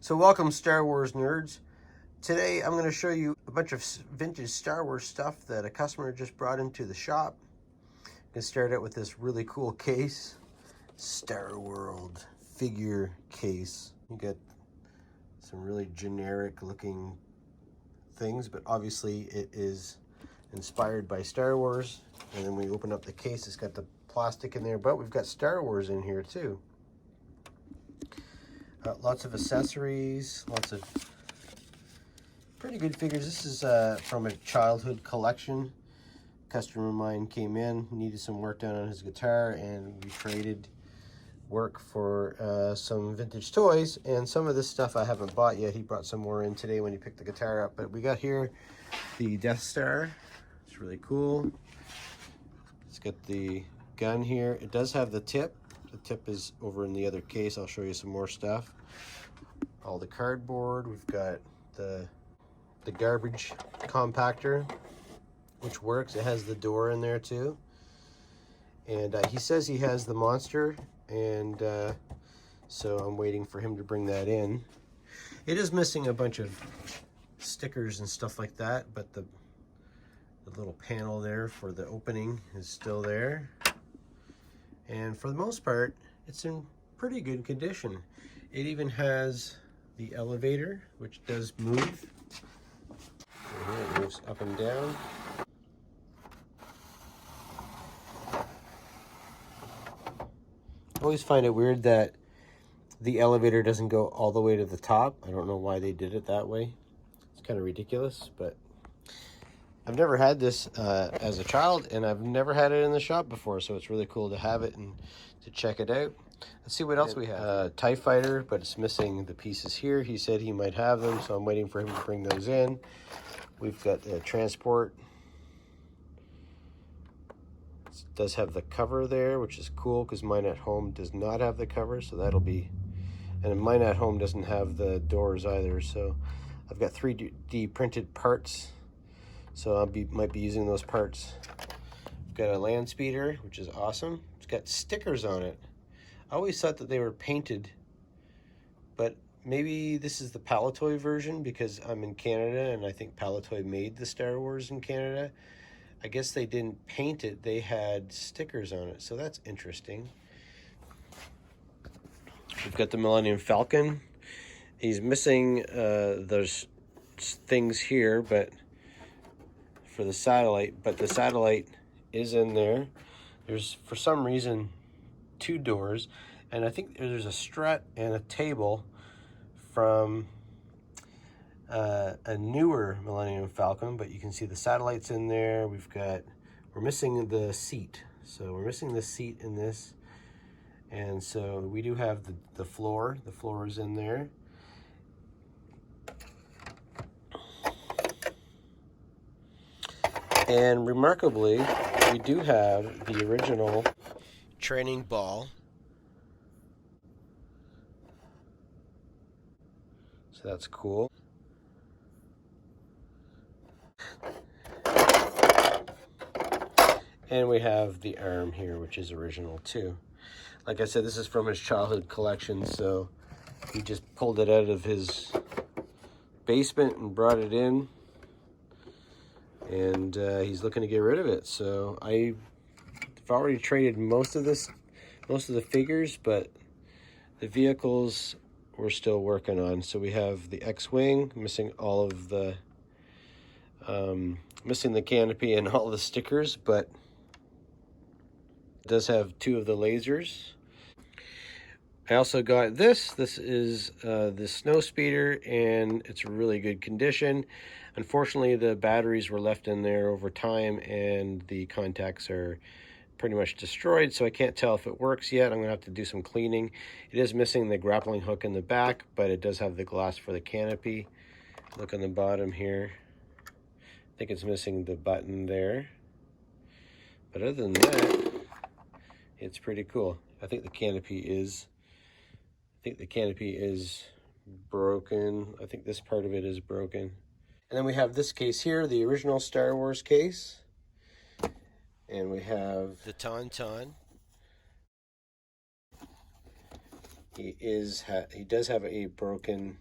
So welcome, Star Wars nerds. Today I'm going to show you a bunch of vintage Star Wars stuff that a customer just brought into the shop. I'm going to start out with this really cool case. Star World figure case. You got some really generic looking things, but obviously it is inspired by Star Wars. And then we open up the case, it's got the plastic in there, but we've got Star Wars in here too. Lots of accessories, lots of pretty good figures. This is from a childhood collection. A customer of mine came in, needed some work done on his guitar, and we traded work for some vintage toys. And some of this stuff I haven't bought yet. He brought some more in today when he picked the guitar up. But we got here the Death Star. It's really cool. It's got the gun here. It does have the tip. The tip is over in the other case. I'll show you some more stuff. All the cardboard. We've got the garbage compactor, which works. It has the door in there too. And he says he has the monster, and so I'm waiting for him to bring that in. It is missing a bunch of stickers and stuff like that, but the little panel there for the opening is still there. And for the most part, it's in pretty good condition. It even has the elevator, which does move. And here it moves up and down. I always find it weird that the elevator doesn't go all the way to the top. I don't know why they did it that way. It's kind of ridiculous, but I've never had this as a child, and I've never had it in the shop before, so it's really cool to have it and to check it out. Let's see what else we have. TIE Fighter, but it's missing the pieces here. He said he might have them, so I'm waiting for him to bring those in. We've got the transport. It does have the cover there, which is cool because mine at home does not have the cover, so that'll be... And mine at home doesn't have the doors either, so I've got 3D printed parts. So I might be using those parts. We've got a land speeder, which is awesome. It's got stickers on it. I always thought that they were painted, but maybe this is the Palitoy version because I'm in Canada and I think Palitoy made the Star Wars in Canada. I guess they didn't paint it, they had stickers on it, so that's interesting. We've got the Millennium Falcon. He's missing those things here, but for the satellite, but the satellite is in there. There's, for some reason, 2 doors, and I think there's a strut and a table from a newer Millennium Falcon, but you can see the satellites in there. We're missing the seat, so we're missing the seat in this, and so we do have the floor. The floor is in there. And remarkably, we do have the original training ball. So that's cool. And we have the arm here, which is original too. Like I said, this is from his childhood collection, so he just pulled it out of his basement and brought it in. And he's looking to get rid of it. So I've already traded most of the figures, but the vehicles we're still working on. So we have the X-Wing, missing all of the, missing the canopy and all the stickers, but it does have 2 of the lasers. I also got this. This is the snow speeder, and it's really good condition. Unfortunately, the batteries were left in there over time, and the contacts are pretty much destroyed, so I can't tell if it works yet. I'm going to have to do some cleaning. It is missing the grappling hook in the back, but it does have the glass for the canopy. Look on the bottom here. I think it's missing the button there. But other than that, it's pretty cool. I think the canopy is broken. I think this part of it is broken. And then we have this case here, the original Star Wars case. And we have the Tauntaun. He does have a broken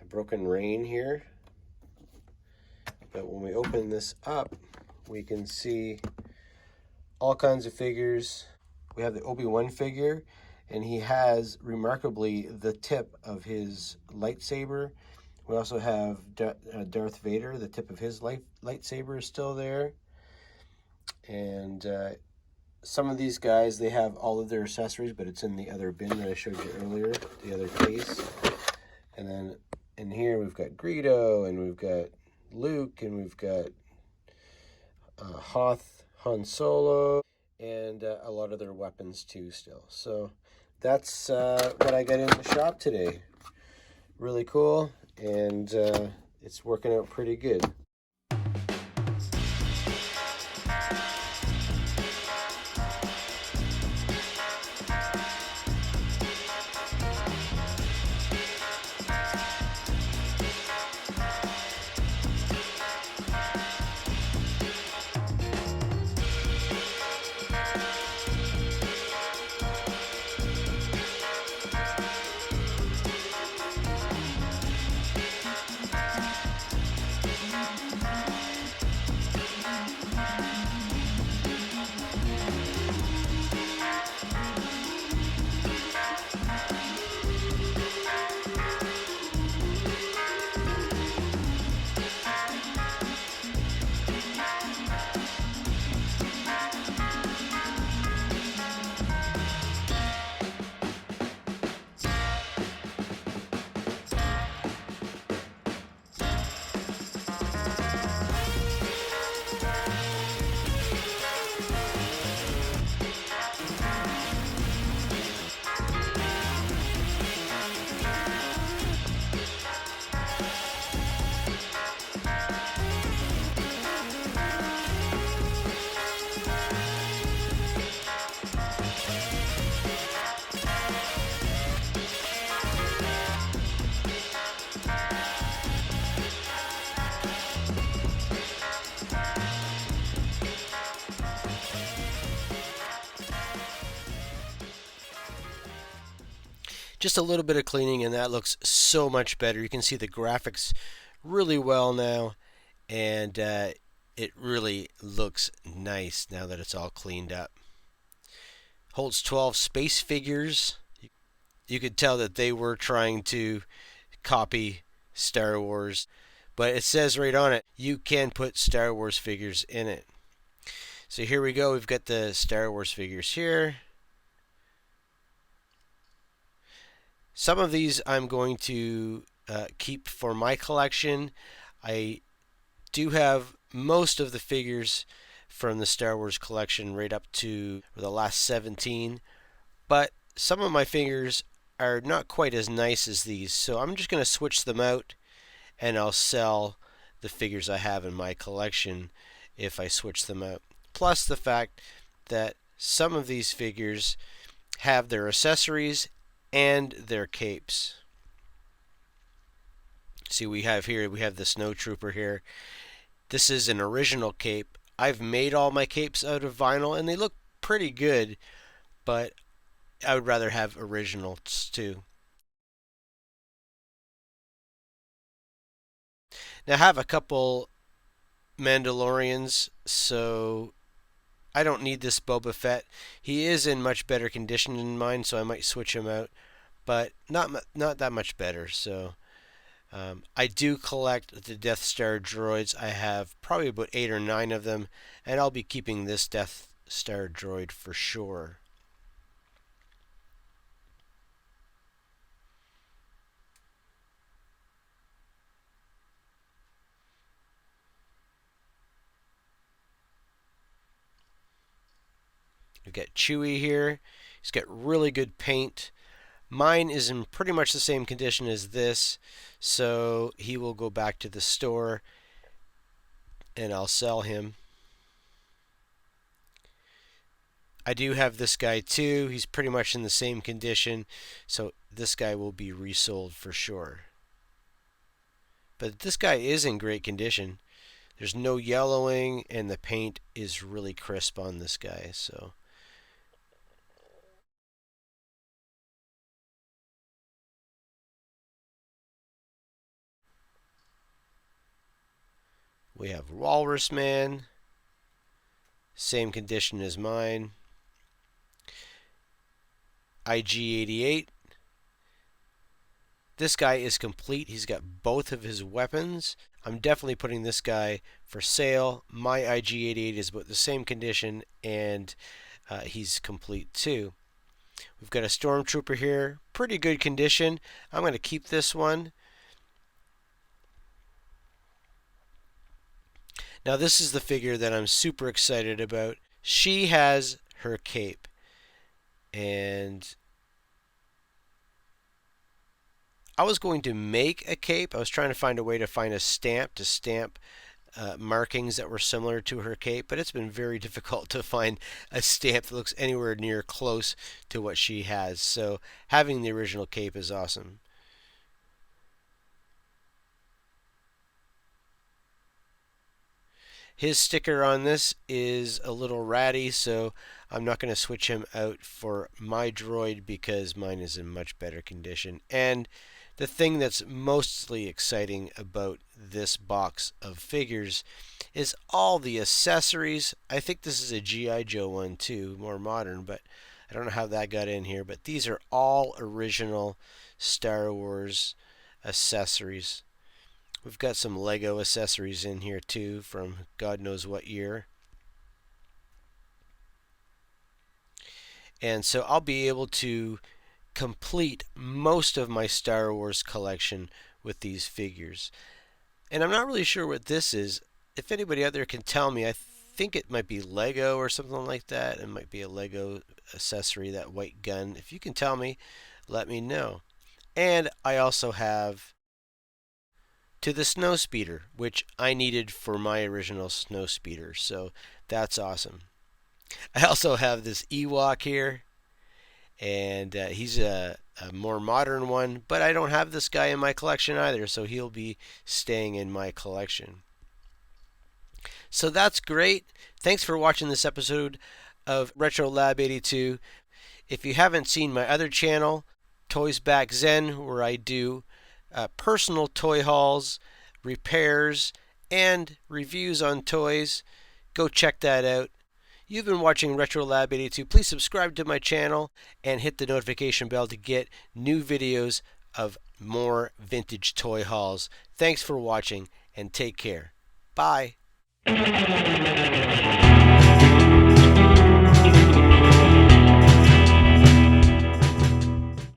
broken rein here. But when we open this up, we can see all kinds of figures. We have the Obi-Wan figure, and he has, remarkably, the tip of his lightsaber. We also have Darth Vader. The tip of his lightsaber is still there. And some of these guys, they have all of their accessories, but it's in the other bin that I showed you earlier, the other case. And then in here we've got Greedo, and we've got Luke, and we've got Hoth, Han Solo, and a lot of their weapons too still. So that's what I got in the shop today. Really cool, and it's working out pretty good. Just a little bit of cleaning and that looks so much better. You can see the graphics really well now, and it really looks nice now that it's all cleaned up. Holds 12 space figures. You could tell that they were trying to copy Star Wars, but it says right on it, you can put Star Wars figures in it. So here we go. We've got the Star Wars figures here. Some of these I'm going to keep for my collection. I do have most of the figures from the Star Wars collection right up to the last 17, but some of my figures are not quite as nice as these, so I'm just going to switch them out, and I'll sell the figures I have in my collection if I switch them out. Plus the fact that some of these figures have their accessories and their capes. See, we have the Snow Trooper here. This is an original cape. I've made all my capes out of vinyl and they look pretty good, but I would rather have originals too. Now I have a couple Mandalorians, so I don't need this Boba Fett. He is in much better condition than mine, so I might switch him out, but not that much better. So I do collect the Death Star droids. I have probably about 8 or 9 of them, and I'll be keeping this Death Star droid for sure. We've got Chewie here. He's got really good paint. Mine is in pretty much the same condition as this, so he will go back to the store and I'll sell him. I do have this guy too. He's pretty much in the same condition, so this guy will be resold for sure. But this guy is in great condition. There's no yellowing and the paint is really crisp on this guy, so We have Walrus Man, same condition as mine. IG-88. This guy is complete. He's got both of his weapons. I'm definitely putting this guy for sale. My IG-88 is about the same condition, and he's complete too. We've got a Stormtrooper here. Pretty good condition. I'm going to keep this one. Now this is the figure that I'm super excited about. She has her cape. And I was going to make a cape. I was trying to find a way to find a stamp to stamp markings that were similar to her cape, but it's been very difficult to find a stamp that looks anywhere near close to what she has. So having the original cape is awesome. His sticker on this is a little ratty, so I'm not going to switch him out for my droid because mine is in much better condition. And the thing that's mostly exciting about this box of figures is all the accessories. I think this is a G.I. Joe one too, more modern, but I don't know how that got in here. But these are all original Star Wars accessories. We've got some Lego accessories in here too from God knows what year. And so I'll be able to complete most of my Star Wars collection with these figures. And I'm not really sure what this is. If anybody out there can tell me, I think it might be Lego or something like that. It might be a Lego accessory, that white gun. If you can tell me, let me know. And I also have to the Snowspeeder, which I needed for my original Snowspeeder. So that's awesome. I also have this Ewok here, and he's a more modern one, but I don't have this guy in my collection either, so he'll be staying in my collection. So that's great. Thanks for watching this episode of Retro Lab 82. If you haven't seen my other channel, Toys Back Zen, where I do personal toy hauls, repairs, and reviews on toys, go check that out. You've been watching Retro Lab 82. Please subscribe to my channel and hit the notification bell to get new videos of more vintage toy hauls. Thanks for watching and take care. Bye.